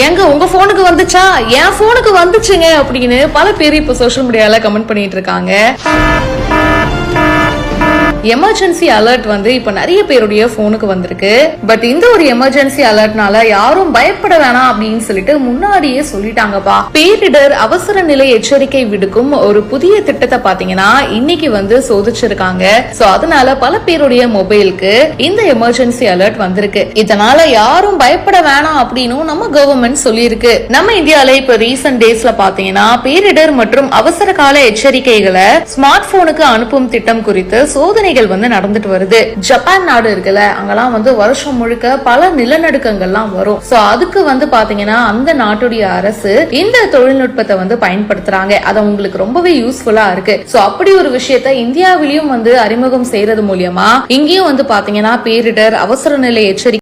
எங்க உங்க போனுக்கு வந்துச்சா, என் போனுக்கு வந்துச்சுங்க அப்படின்னு பல பேர் இப்ப சோசியல் மீடியால கமெண்ட் பண்ணிட்டு இருக்காங்க. எமர்ஜென்சி அலர்ட் இப்ப நிறைய பேருடைய போனுக்கு வந்திருக்கு. பட் இந்த ஒரு எமர்ஜென்சி அலர்ட்னால யாரும் பயப்பட வேணாம் அப்படின்னு சொல்லிட்டு முன்னாடியே சொல்லிட்டாங்கப்பா. பேரிடர் அவசர நிலை எச்சரிக்கை விடுக்கும் ஒரு புதிய திட்டத்தை பாத்தீங்கன்னா இன்னைக்கு சோதிச்சிருக்காங்க. சோ அதனால பல பேருடைய மொபைலுக்கு இந்த எமர்ஜென்சி அலர்ட் வந்திருக்கு. இதனால யாரும் பயப்பட வேணாம் அப்படின்னு நம்ம கவர்மெண்ட் சொல்லியிருக்கு. நம்ம இந்தியால இப்ப ரீசன்ட் டேஸ்ல பாத்தீங்கன்னா பேரிடர் மற்றும் அவசர கால எச்சரிக்கைகளை ஸ்மார்ட் போனுக்கு அனுப்பும் திட்டம் குறித்து சோதனை நடந்துட்டு வருது. ஜப்பான் நாடு இருக்குல்ல, அங்கெல்லாம் வருஷம் முழுக்க பல நிலநடுக்கங்கள்லாம் வரும். சோ அதுக்கு பாத்தீங்கன்னா அந்த நாட்டுடைய அரசு இந்த தொழில்நுட்பத்தை பயன்படுத்துறாங்க. அது உங்களுக்கு ரொம்பவே யூஸ்ஃபுல்லா இருக்கு. சோ அப்படி ஒரு விஷயத்தை இந்தியாவிலையும் அறிமுகம் செய்யறது மூலியமா இங்கேயும் பாத்தீங்கன்னா பேரிடர் அவசர நிலை எச்சரிக்கை